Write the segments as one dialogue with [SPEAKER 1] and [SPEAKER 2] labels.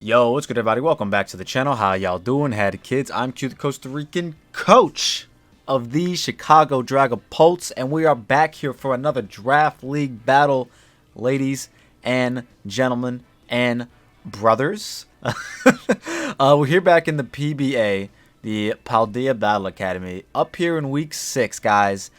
[SPEAKER 1] Yo, what's good, everybody? Welcome back to the channel. How y'all doing? Howdy, kids. I'm Q, the Costa Rican coach of the Chicago Dragon Pults, and we are back here for another Draft League battle, ladies and gentlemen and brothers. We're here back in the PBA, the Paldea Battle Academy, up here in Week 6, guys.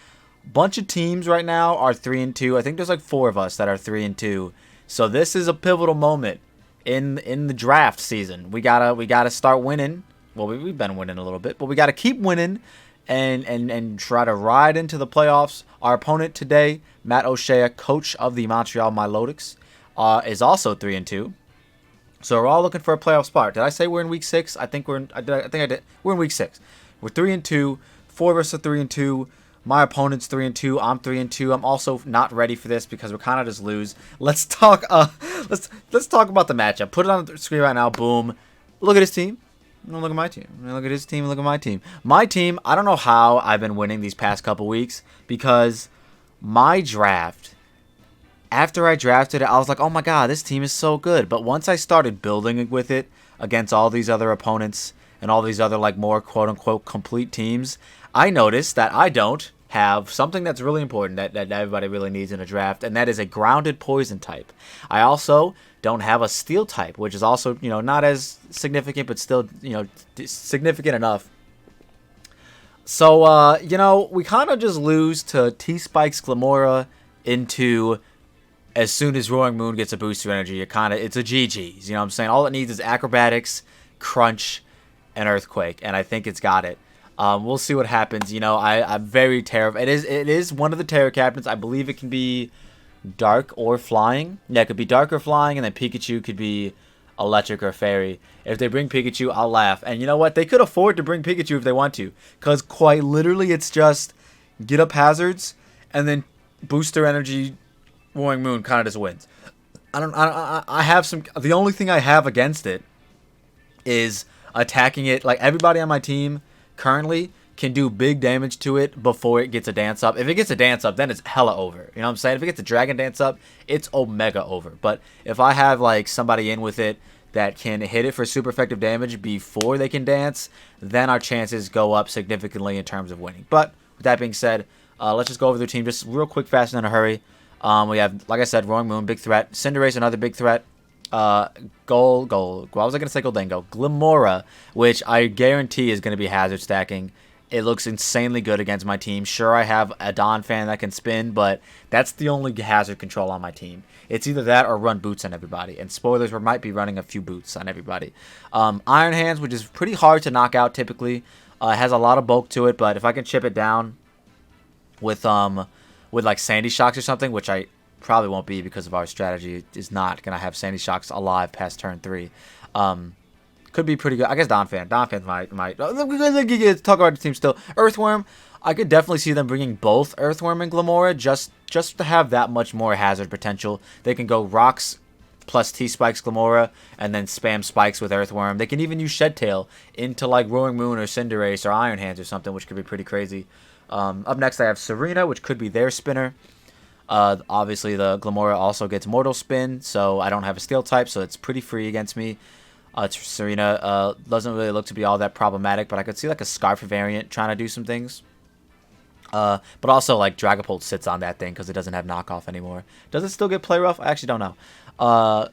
[SPEAKER 1] Bunch of teams right now are 3-2. I think there's like 4 of us that are 3-2. So this is a pivotal moment in the draft season. We gotta start winning. Well, we've been winning a little bit, but we gotta keep winning and try to ride into the playoffs. Our opponent today, Matt O'Shea, coach of the Montreal Milotics, is also 3-2. So we're all looking for a playoff spot. Did I say we're in week 6? I think we're in. I think I did. We're in week 6. We're 3-2. 4 of us are 3-2. My opponent's 3-2. I'm 3-2. I'm also not ready for this because we're kind of just lose. Let's talk. Let's talk about the matchup. Put it on the screen right now. Boom. Look at his team. Look at my team. Look at his team. Look at my team. My team. I don't know how I've been winning these past couple weeks because my draft. After I drafted it, I was like, oh my god, this team is so good. But once I started building with it against all these other opponents and all these other like more quote-unquote complete teams, I noticed that I don't have something that's really important that everybody really needs in a draft, and that is a grounded poison type. I also don't have a steel type, which is also, not as significant, but still, significant enough. So, we kind of just lose to T-Spike's Glamora into as soon as Roaring Moon gets a booster energy, it's a GG's. You know what I'm saying? All it needs is Acrobatics, Crunch, and Earthquake, and I think it's got it. We'll see what happens. I'm very terrified. It is one of the Terror Captains. I believe it can be Dark or Flying. Yeah, it could be Dark or Flying, and then Pikachu could be Electric or Fairy. If they bring Pikachu, I'll laugh. And you know what? They could afford to bring Pikachu if they want to, because quite literally it's just get up hazards, and then booster energy, Roaring Moon kind of just wins. I have some. The only thing I have against it is attacking it. Like everybody on my team currently can do big damage to it before it gets a dance up. If it gets a dance up, then it's hella over. You know what I'm saying? If it gets a dragon dance up, it's omega over. But if I have like somebody in with it that can hit it for super effective damage before they can dance, then our chances go up significantly in terms of winning. But with that being said, let's just go over their team just real quick, fast, and in a hurry. We have, like I said, Roaring Moon, big threat. Cinderace, another big threat. Gold. What was I going to say? Goldango. Glamora, which I guarantee is going to be hazard stacking. It looks insanely good against my team. Sure, I have a Donphan that can spin, but that's the only hazard control on my team. It's either that or run boots on everybody. And spoilers, we might be running a few boots on everybody. Iron Hands, which is pretty hard to knock out typically. It has a lot of bulk to it, but if I can chip it down with like Sandy Shocks or something, which I probably won't be because of our strategy is not going to have Sandy Shocks alive past turn 3. Could be pretty good. I guess Donphan might. Talk about the team still. Earthworm, I could definitely see them bringing both Earthworm and Glamora just to have that much more hazard potential. They can go Rocks plus T-Spikes Glamora and then spam Spikes with Earthworm. They can even use Shed Tail into like Roaring Moon or Cinderace or Iron Hands or something, which could be pretty crazy. Up next, I have Serena, which could be their spinner. Obviously, the Glamora also gets Mortal Spin, so I don't have a Steel type, so it's pretty free against me. Serena doesn't really look to be all that problematic, but I could see like a Scarf variant trying to do some things. But also, like, Dragapult sits on that thing because it doesn't have knockoff anymore. Does it still get Play Rough? I actually don't know.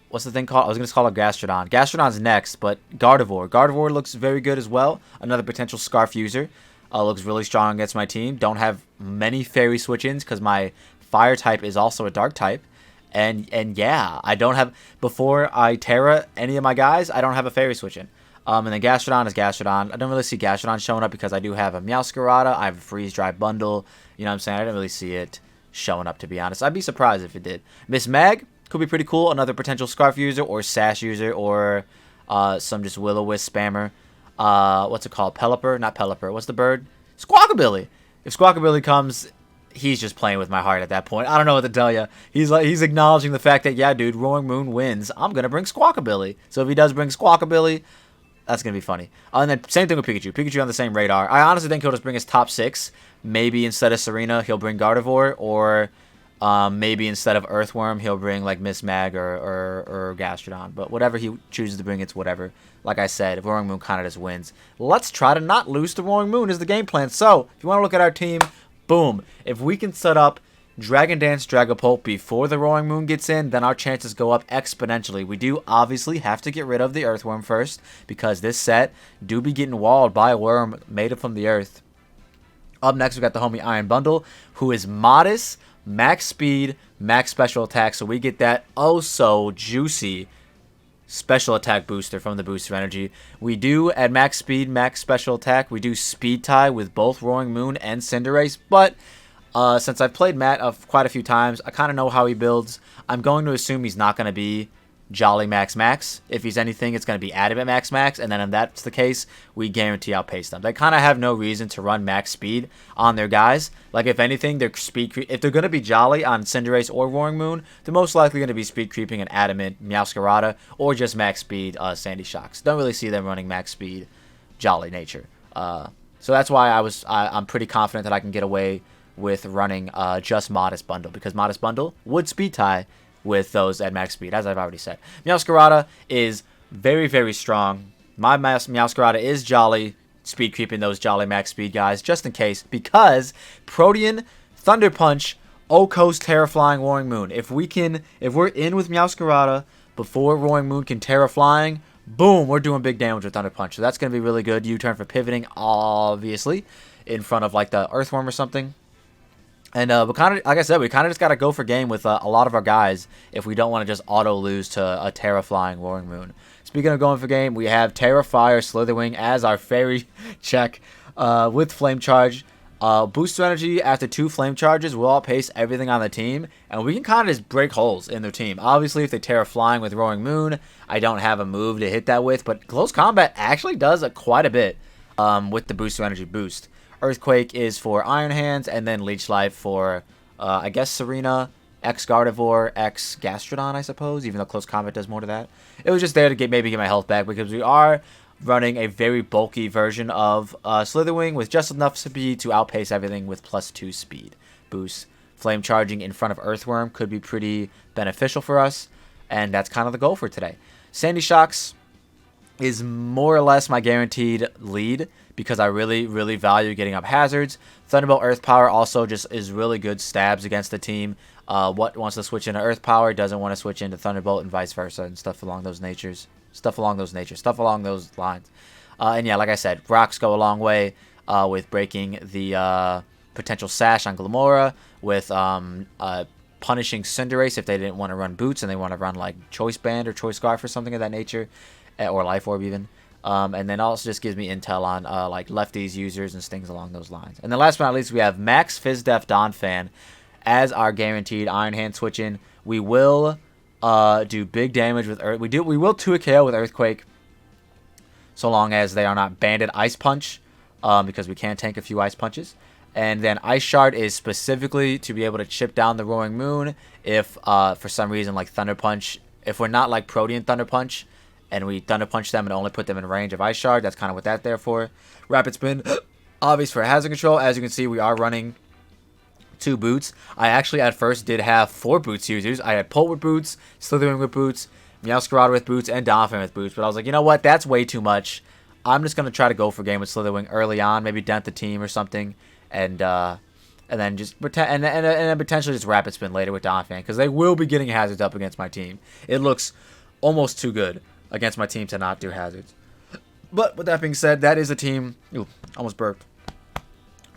[SPEAKER 1] What's the thing called? I was going to call it Gastrodon. Gastrodon's next, but Gardevoir. Gardevoir looks very good as well. Another potential Scarf user. Looks really strong against my team. Don't have many Fairy switch-ins because my Fire type is also a Dark type. And yeah, I don't have... Before I Terra any of my guys, I don't have a Fairy switch-in. And then Gastrodon is Gastrodon. I don't really see Gastrodon showing up because I do have a Meowscarada. I have a Freeze-Dry bundle. You know what I'm saying? I didn't really see it showing up, to be honest. I'd be surprised if it did. Miss Mag could be pretty cool. Another potential Scarf user or Sash user or some just Will-O-Wisp spammer. What's it called? Pelipper? Not Pelipper. What's the bird? Squawkabilly. If Squawkabilly comes, he's just playing with my heart at that point. I don't know what to tell you. He's acknowledging the fact that, yeah, dude, Roaring Moon wins. I'm going to bring Squawkabilly. So if he does bring Squawkabilly, that's going to be funny. And then same thing with Pikachu. Pikachu on the same radar. I honestly think he'll just bring his top 6. Maybe instead of Serena, he'll bring Gardevoir or Maybe instead of Earthworm, he'll bring like Miss Mag or Gastrodon. But whatever he chooses to bring, it's whatever. Like I said, Roaring Moon kind of just wins. Let's try to not lose to Roaring Moon is the game plan. So, if you want to look at our team, boom. If we can set up Dragon Dance Dragapult before the Roaring Moon gets in, then our chances go up exponentially. We do obviously have to get rid of the Earthworm first, because this set do be getting walled by a worm made from the earth. Up next, we got the homie Iron Bundle, who is modest, max speed, max special attack, so we get that oh so juicy special attack booster from the booster energy. We do, at max speed, max special attack, we do speed tie with both Roaring Moon and Cinderace, but since I've played Matt quite a few times, I kind of know how he builds. I'm going to assume he's not going to be Jolly Max Max. If he's anything, it's going to be Adamant Max Max, and then if that's the case, we guarantee outpace them. They kind of have no reason to run max speed on their guys. Like, if anything, their speed if they're going to be Jolly on Cinderace or Roaring Moon, they're most likely going to be speed creeping an Adamant Meowscarada, or just max speed Sandy Shocks. Don't really see them running max speed Jolly nature. So that's why I'm pretty confident that I can get away with running just Modest Bundle, because Modest Bundle would speed tie with those at max speed, as I've already said. Meowscarada is very, very strong. My Meowscarada is Jolly, speed creeping those Jolly max speed guys, just in case, because Protean, Thunder Punch, Oko's Terraflying, Roaring Moon. If we're in with Meowscarada before Roaring Moon can Terraflying, boom, we're doing big damage with Thunder Punch. So that's going to be really good. U-turn for pivoting, obviously, in front of like the Earthworm or something. And we kind of, like I said, we kind of just got to go for game with a lot of our guys if we don't want to just auto lose to a Terraflying Roaring Moon. Speaking of going for game, we have Terrafire Slitherwing as our fairy check with Flame Charge. Booster energy after 2 Flame Charges will outpace everything on the team, and we can kind of just break holes in their team. Obviously, if they Terraflying with Roaring Moon, I don't have a move to hit that with, but Close Combat actually does quite a bit with the booster energy boost. Earthquake is for Iron Hands, and then Leech Life for, I guess, Serena, X Gardevoir, X Gastrodon, I suppose, even though Close Combat does more to that. It was just there to maybe get my health back, because we are running a very bulky version of Slitherwing with just enough speed to outpace everything with +2 speed boost. Flame Charging in front of Earthworm could be pretty beneficial for us, and that's kind of the goal for today. Sandy Shocks is more or less my guaranteed lead, because I really, really value getting up hazards. Thunderbolt Earth Power also just is really good stabs against the team. What wants to switch into Earth Power doesn't want to switch into Thunderbolt, and vice versa, and stuff along those lines. And yeah, like I said, rocks go a long way with breaking the potential sash on Glimmora, with punishing Cinderace if they didn't want to run Boots and they want to run like Choice Band or Choice Scarf or something of that nature, or Life Orb even. And then also just gives me intel on like lefties users and things along those lines. And then last but not least, we have Max Fizdef Donphan as our guaranteed Iron Hand switch in. We will do big damage with Earth. We will 2 KO with Earthquake, so long as they are not banded Ice Punch, because we can tank a few Ice Punches. And then Ice Shard is specifically to be able to chip down the Roaring Moon if for some reason like Thunder Punch, if we're not like Protean Thunder Punch, and we Thunder Punch them and only put them in range of Ice Shard. That's kind of what that's there for. Rapid Spin, obvious for hazard control. As you can see, we are running 2 Boots. I actually at first did have 4 Boots users. I had Pult with Boots, Slithering with Boots, Meowscarada with Boots, and Donphan with Boots. But I was like, you know what? That's way too much. I'm just going to try to go for game with Slitherwing early on, maybe dent the team or something, and then just and then potentially just Rapid Spin later with Donphan, because they will be getting hazards up against my team. It looks almost too good against my team to not do hazards. But with that being said, that is the team. Ooh, almost burped.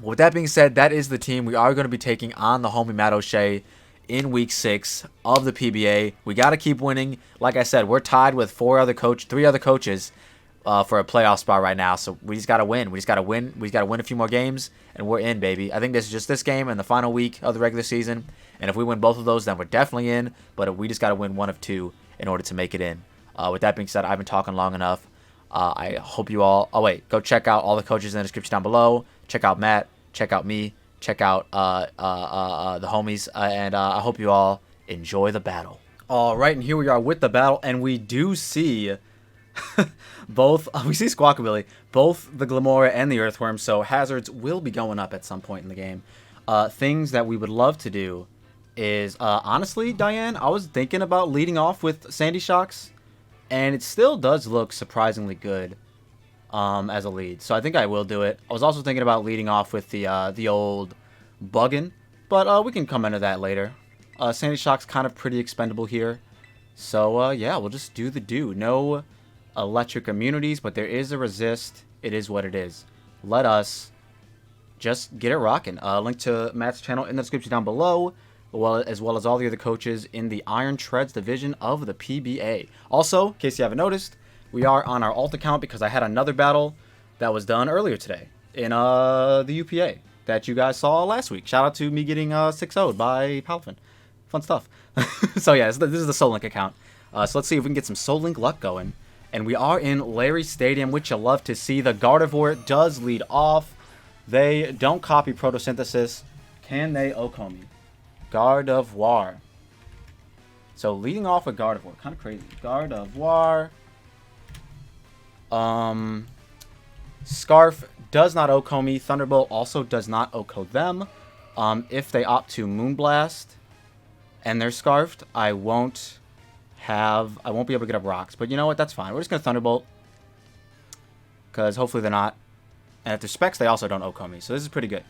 [SPEAKER 1] With that being said, that is the team we are going to be taking on the homie Matt O'Shea in Week 6 of the PBA. We got to keep winning. Like I said, we're tied with 3 other coaches for a playoff spot right now. So we just got to win. We just got to win. We just got to win a few more games, and we're in, baby. I think this is just this game and the final week of the regular season. And if we win both of those, then we're definitely in. But we just got to win one of 2 in order to make it in. With that being said, I've been talking long enough. I hope you all... Oh, wait. Go check out all the coaches in the description down below. Check out Matt. Check out me. Check out the homies. And I hope you all enjoy the battle. All right, and here we are with the battle. And we do see both... we see Squawkabilly. Both the Glimmora and the Earthworm. So hazards will be going up at some point in the game. Things that we would love to do is, honestly, Diane, I was thinking about leading off with Sandy Shocks, and it still does look surprisingly good as a lead. So I think I will do it. I was also thinking about leading off with the old Buggin, but we can come into that later. Sandy Shock's kind of pretty expendable here. So, yeah, we'll just do the do. No electric immunities, but there is a resist. It is what it is. Let us just get it rocking. Link to Matt's channel in the description down below, as well as all the other coaches in the Iron Treads division of the PBA. Also, in case you haven't noticed, we are on our alt account because I had another battle that was done earlier today in the UPA that you guys saw last week. Shout out to me getting 6-0'd by Palfin. Fun stuff. So yeah, this is the Soul Link account. So let's see if we can get some Soul Link luck going. And we are in Larry Stadium, which you'll love to see. The Gardevoir does lead off. They don't copy Photosynthesis. Can they Okomi? Gardevoir. So leading off with Gardevoir. Kind of crazy. Gardevoir. Scarf does not Okomi. Thunderbolt also does not Oko them. If they opt to Moonblast and they're Scarfed, I won't be able to get up rocks. But you know what? That's fine. We're just going to Thunderbolt. Because hopefully they're not. And if they're Specs, they also don't Okomi. So this is pretty good.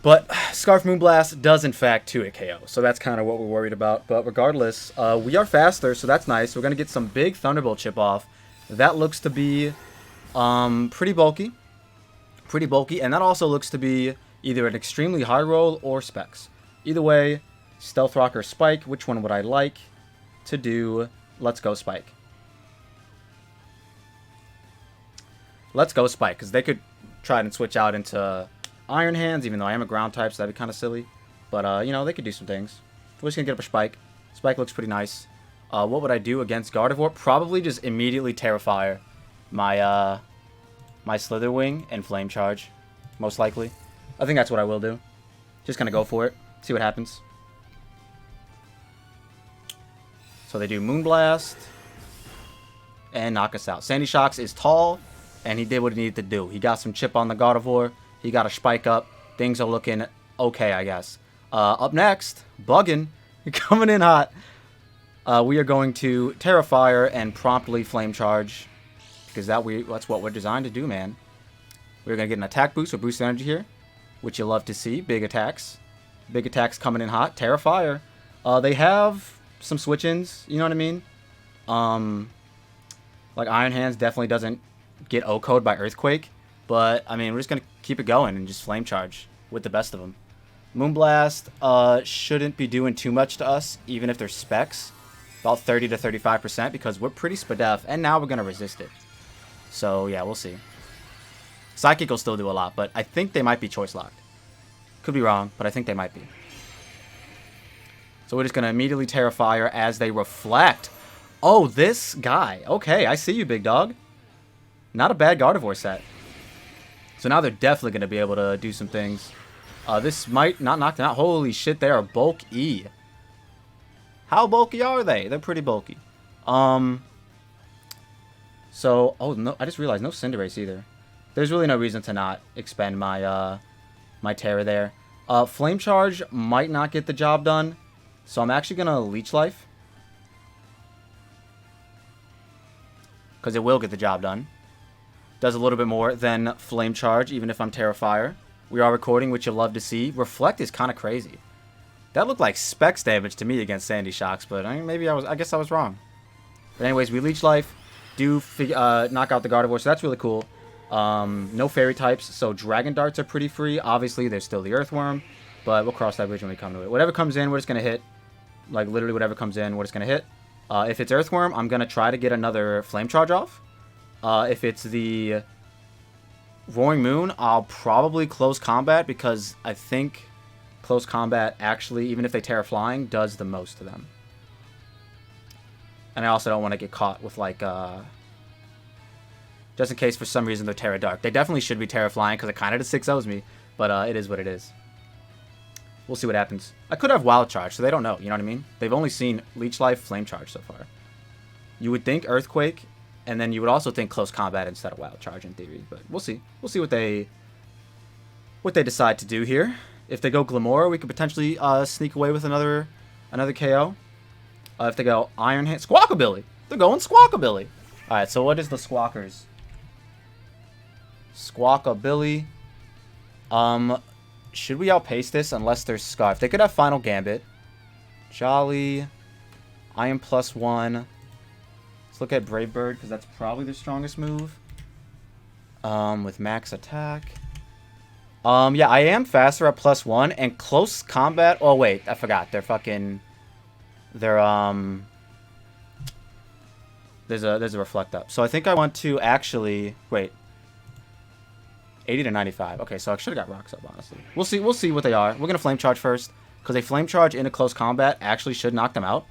[SPEAKER 1] But Scarf Moonblast does, in fact, 2-hit KO. So that's kind of what we're worried about. But regardless, we are faster, so that's nice. We're going to get some big Thunderbolt chip off. That looks to be pretty bulky. Pretty bulky. And that also looks to be either an extremely high roll or Specs. Either way, Stealth Rock or Spike. Which one would I like to do? Let's go Spike. Let's go Spike, because they could try and switch out into Iron Hands, even though I am a ground type, so that'd be kind of silly. But, you know, they could do some things. We're just going to get up a Spike. Spike looks pretty nice. What would I do against Gardevoir? Probably just immediately Terrafire my, my Slither Wing and Flame Charge, most likely. I think that's what I will do. Just going to go for it. See what happens. So they do Moonblast and knock us out. Sandy Shocks is tall, and he did what he needed to do. He got some chip on the Gardevoir. He got a Spike up. Things are looking okay, I guess. Up next, Buggin, coming in hot. We are going to Terrafire and promptly Flame Charge, because that's what we're designed to do, man. We're going to get an attack boost or boost energy here, which you'll love to see. Big attacks. Big attacks coming in hot. Terrafire. They have some switch-ins, you know what I mean? Like Iron Hands definitely doesn't get O-Code by Earthquake, but I mean, we're just going to keep it going and just Flame Charge with the best of them. Moonblast shouldn't be doing too much to us, even if they're Specs. About 30 to 35%, because we're pretty Spadef, and now we're going to resist it. So, yeah, we'll see. Psychic will still do a lot, but I think they might be Choice Locked. Could be wrong, but I think they might be. So we're just going to immediately Terrafire as they reflect. Oh, this guy. Okay, I see you, big dog. Not a bad Gardevoir set. So now they're definitely going to be able to do some things. This might not knock them out. Holy shit, they are bulk E. How bulky are they? They're pretty bulky. So, oh no, I just realized no Cinderace either. There's really no reason to not expend my my Terra there. Flame Charge might not get the job done, so I'm actually gonna Leech Life, because it will get the job done. Does a little bit more than Flame Charge, even if I'm Terrafire. We are recording, which you'll love to see. Reflect is kind of crazy. That looked like Specs damage to me against Sandy Shocks, but I mean, I guess I was wrong. But anyways, we Leech Life, do knock out the Gardevoir, so that's really cool. No Fairy types, so Dragon Darts are pretty free. Obviously, there's still the Earthworm, but we'll cross that bridge when we come to it. Whatever comes in, we're just going to hit. Like, literally whatever comes in, we're just going to hit. If it's Earthworm, I'm going to try to get another Flame Charge off. If it's the Roaring Moon, I'll probably Close Combat, because I think Close Combat actually, even if they Terra Flying, does the most to them. And I also don't want to get caught with, like, just in case for some reason they're Terra Dark. They definitely should be Terra Flying, because it kind of just 6-0s me, but it is what it is. We'll see what happens. I could have Wild Charge, so they don't know, you know what I mean? They've only seen Leech Life, Flame Charge so far. You would think Earthquake, and then you would also think Close Combat instead of Wild Charge in theory, but we'll see. We'll see what they decide to do here. If they go Glamora, we could potentially sneak away with another KO. If they go Iron Hand, Squawkabilly. They're going Squawkabilly. All right, so what is the Squawkers? Squawkabilly. Should we outpace this unless there's Scarf? They could have Final Gambit. Jolly. I am +1. Let's look at Brave Bird because that's probably their strongest move. With max attack. Yeah, I am faster at +1 and close combat. Oh wait, I forgot. They're fucking. They're There's a reflect up. So I think I want to actually wait. 80 to 95. Okay, so I should have got rocks up, honestly. We'll see what they are. We're gonna flame charge first. Because a flame charge in a close combat actually should knock them out.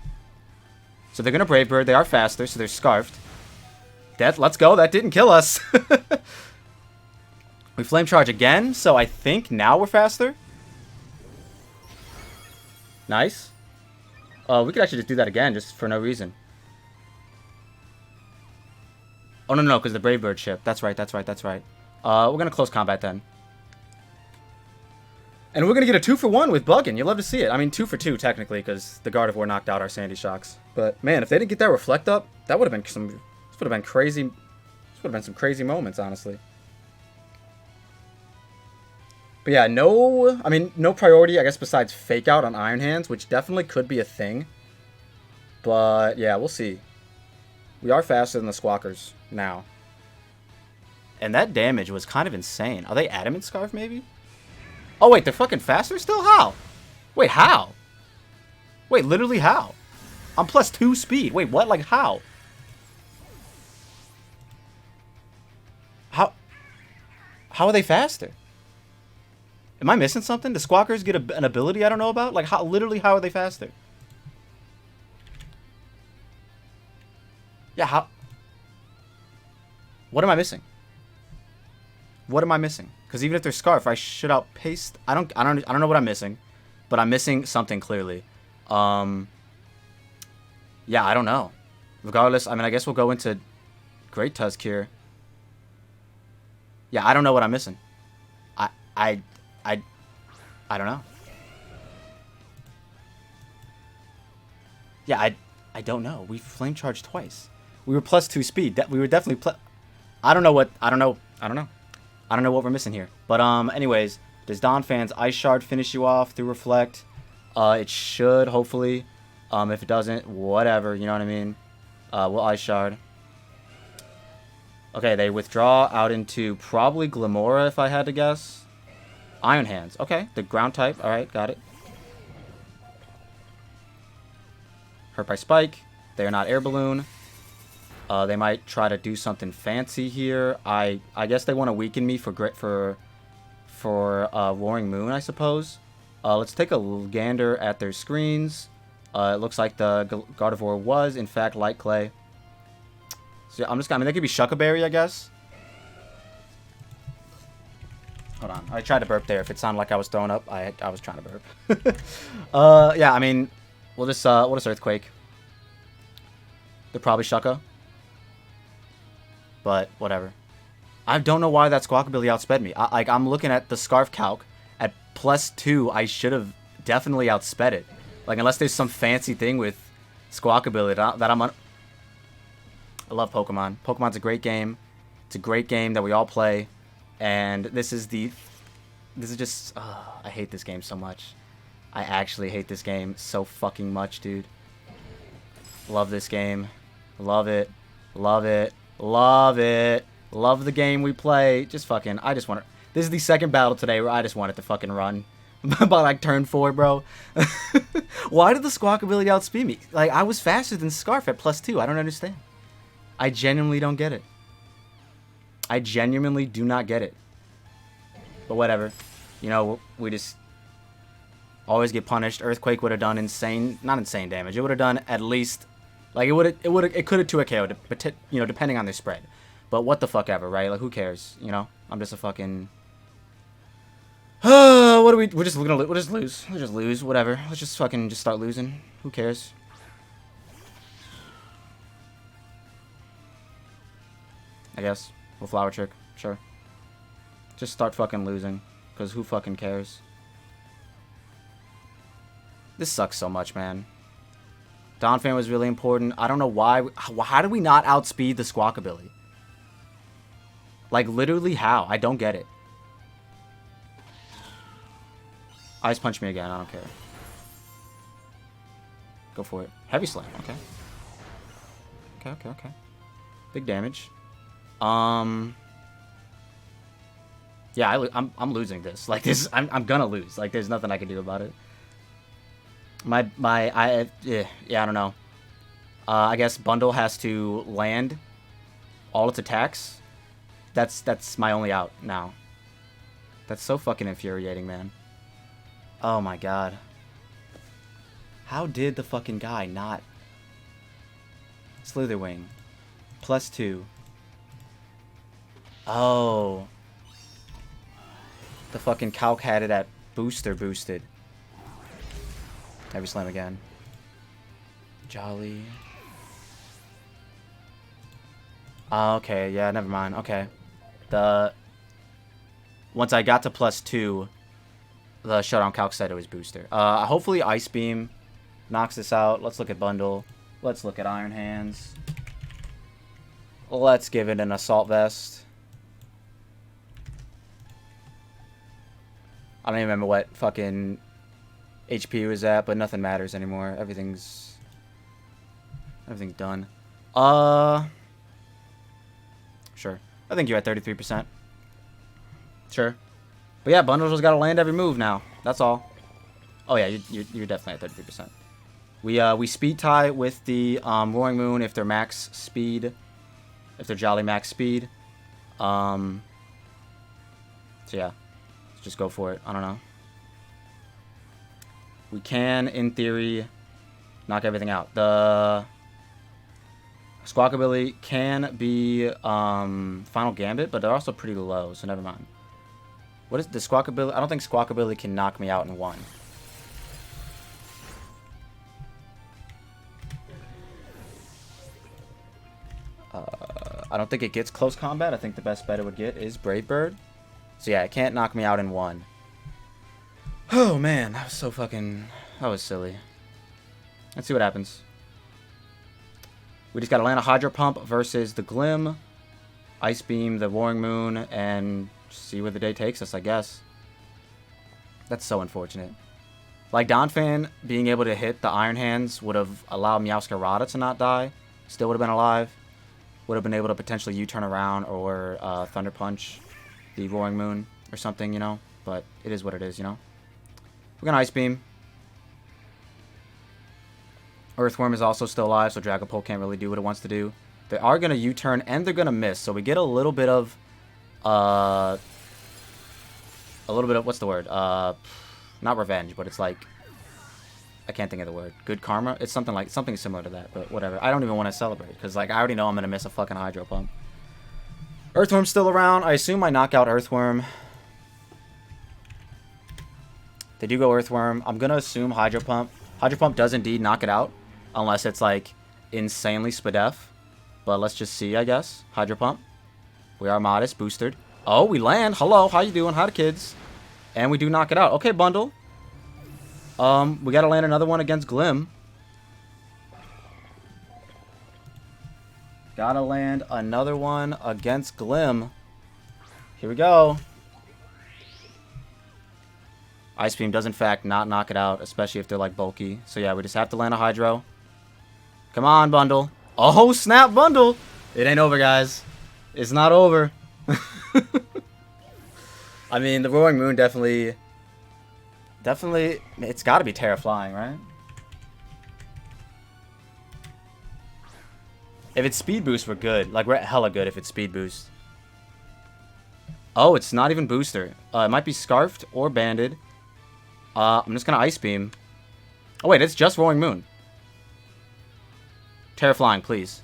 [SPEAKER 1] So they're gonna Brave Bird. They are faster, so they're scarfed. Let's go. That didn't kill us. We flame charge again, so I think now we're faster. Nice. We could actually just do that again, just for no reason. Oh, no, because the Brave Bird ship. That's right. We're going to close combat then. And we're going to get a 2-for-1 with Buggin. You'll love to see it. I mean, 2-for-2, technically, because the Gardevoir knocked out our Sandy Shocks. But, man, if they didn't get that Reflect up, that would have been some... This would have been crazy... This would have been some crazy moments, honestly. But, yeah, no priority, I guess, besides Fake Out on Iron Hands, which definitely could be a thing. But, yeah, we'll see. We are faster than the Squawkers now. And that damage was kind of insane. Are they Adamant Scarf, maybe? Oh, wait, they're fucking faster still? How? Wait, how? Wait, literally how? I'm +2 speed. Wait, what? Like, how? How are they faster? Am I missing something? Do Squawkers get an ability I don't know about? Like, literally, how are they faster? Yeah, how? What am I missing? What am I missing? Because even if they're Scarf, I should outpace. I don't know what I'm missing, but I'm missing something clearly. Yeah, I don't know. Regardless, I mean, I guess we'll go into Great Tusk here. Yeah, I don't know what I'm missing. I don't know. Yeah, I don't know. We flame charged twice. We were +2 speed. We were definitely I don't know what we're missing here. But anyways, does Donphan's Ice Shard finish you off through Reflect? It should, hopefully. If it doesn't, whatever, you know what I mean? We'll Ice Shard. Okay, they withdraw out into probably Glamora, if I had to guess. Iron Hands. Okay, the ground type. Alright, got it. Hurt by Spike. They're not Air Balloon. They might try to do something fancy here. I guess they want to weaken me for Roaring Moon, I suppose. Let's take a gander at their screens. It looks like the Gardevoir was, in fact, Light Clay. So I mean, they could be Shuckaberry, I guess. Hold on. I tried to burp there. If it sounded like I was throwing up, I was trying to burp. Yeah, I mean, we'll just Earthquake. They're probably Shucka. But whatever. I don't know why that Squawkabilly outsped me. I'm looking at the Scarf calc. At +2, I should have definitely outsped it. Like, unless there's some fancy thing with Squawkabilly that I'm on. I love Pokemon. Pokemon's a great game. It's a great game that we all play. And this is just... I hate this game so much. I actually hate this game so fucking much, dude. Love this game. Love it. Love it. Love it. Love the game we play. Just fucking... I just want to... This is the second battle today where I just want it to fucking run. By like turn 4, bro. Why did the Squawkabilly outspeed me? Like, I was faster than Scarf at +2. I don't understand. I genuinely don't get it. I genuinely do not get it. But whatever. You know, we just always get punished. Earthquake would have done insane... Not insane damage. It would have done at least... Like, it could have to a KO, you know, depending on their spread. But what the fuck ever, right? Like, who cares? You know? I'm just a fucking... what are we... We'll just lose. We'll just lose. Whatever. Let's just fucking just start losing. Who cares? I guess. We'll Flower Trick. Sure. Just start fucking losing. Because who fucking cares? This sucks so much, man. Donphan was really important. I don't know why. How did we not outspeed the Squawkabilly? Like, literally how? I don't get it. Ice punch me again. I don't care. Go for it. Heavy Slam. Okay. Okay. Big damage. Yeah, I'm losing this. Like, this, I'm gonna lose. Like, there's nothing I can do about it. Yeah, I don't know. I guess Bundle has to land all its attacks. That's my only out now. That's so fucking infuriating, man. Oh my god. How did the fucking guy not... Slitherwing. +2. Oh. The fucking Calc had it at booster boosted. Heavy Slam again. Jolly. Oh, okay, yeah, never mind. Okay. Once I got to +2, the Shutdown Calc said it was booster. Hopefully Ice Beam knocks this out. Let's look at Bundle. Let's look at Iron Hands. Let's give it an Assault Vest. I don't even remember what fucking HP was at, but nothing matters anymore. Everything's done. Sure. I think you're at 33%. Sure. But yeah, Bundle's just got to land every move now. That's all. Oh yeah, you're definitely at 33%. We speed tie with the Roaring Moon if they're max speed, if they're Jolly max speed. So yeah, let's just go for it. I don't know. We can, in theory, knock everything out. The Squawkabilly can be Final Gambit, but they're also pretty low, so never mind. What is the Squawkabilly? I don't think Squawkabilly can knock me out in one. I don't think it gets close combat. I think the best bet it would get is Brave Bird. So yeah, it can't knock me out in one. Oh man, that was so fucking... That was silly. Let's see what happens. We just gotta land a Hydro Pump versus the Glim, Ice Beam, the Roaring Moon, and see where the day takes us, I guess. That's so unfortunate. Like, Donphan being able to hit the Iron Hands would have allowed Meowscarada to not die. Still would have been alive. Would have been able to potentially U-turn around or Thunder Punch the Roaring Moon or something, you know? But it is what it is, you know? We're gonna Ice Beam. Earthworm is also still alive, so Dragapult can't really do what it wants to do. They are gonna U-turn and they're gonna miss, so we get a little bit of what's the word? Not revenge, but it's like, I can't think of the word. Good karma? It's something similar to that, but whatever. I don't even want to celebrate, because like I already know I'm gonna miss a fucking Hydro Pump. Earthworm's still around. I assume I knock out Earthworm. They do go Earthworm. I'm gonna assume Hydro Pump. Hydro Pump does indeed knock it out, unless it's like insanely spadef. But let's just see, I guess. Hydro Pump. We are modest, boosted. Oh, we land. Hello, how you doing? How the kids? And we do knock it out. Okay, Bundle. We gotta land another one against Glim. Gotta land another one against Glim. Here we go. Ice Beam does in fact not knock it out, especially if they're like bulky. So yeah, we just have to land a Hydro. Come on, Bundle. Oh, snap, Bundle. It ain't over, guys. It's not over. I mean, the Roaring Moon definitely, it's got to be Terra Flying, right? If it's Speed Boost, we're good. Like, we're hella good if it's Speed Boost. Oh, it's not even Booster. It might be Scarfed or Banded. I'm just going to Ice Beam. Oh, wait, it's just Roaring Moon. Terra Flying, please.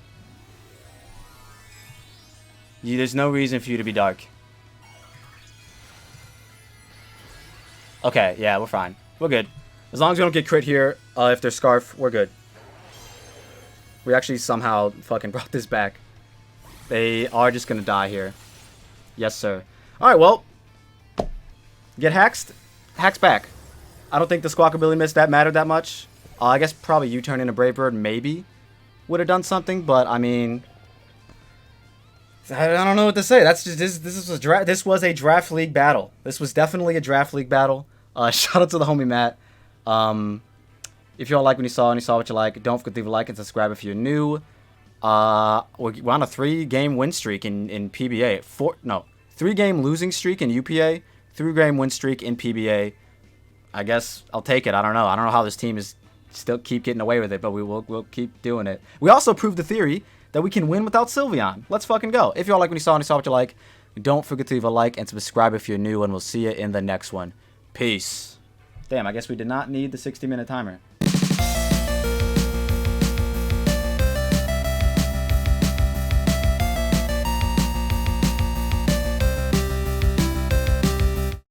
[SPEAKER 1] There's no reason for you to be dark. Okay, yeah, we're fine. We're good. As long as we don't get crit here, if they're Scarf, we're good. We actually somehow fucking brought this back. They are just going to die here. Yes, sir. Alright, well. Get Haxed. Hax back. I don't think the Squawkabilly miss that mattered that much. I guess probably U-turn into Brave Bird maybe would have done something, but I mean, I don't know what to say. That's just this was a draft league battle. This was definitely a draft league battle. Shout out to the homie Matt. If y'all like what you saw and you saw what you like, don't forget to leave a like and subscribe if you're new. We're on a 3-game win streak in PBA. 3-game losing streak in UPA. 3-game win streak in PBA. I guess I'll take it. I don't know. I don't know how this team is still keep getting away with it, but we'll keep doing it. We also proved the theory that we can win without Sylveon. Let's fucking go. If y'all like what you saw and you saw what you like, don't forget to leave a like and subscribe if you're new, and we'll see you in the next one. Peace. Damn, I guess we did not need the 60-minute timer.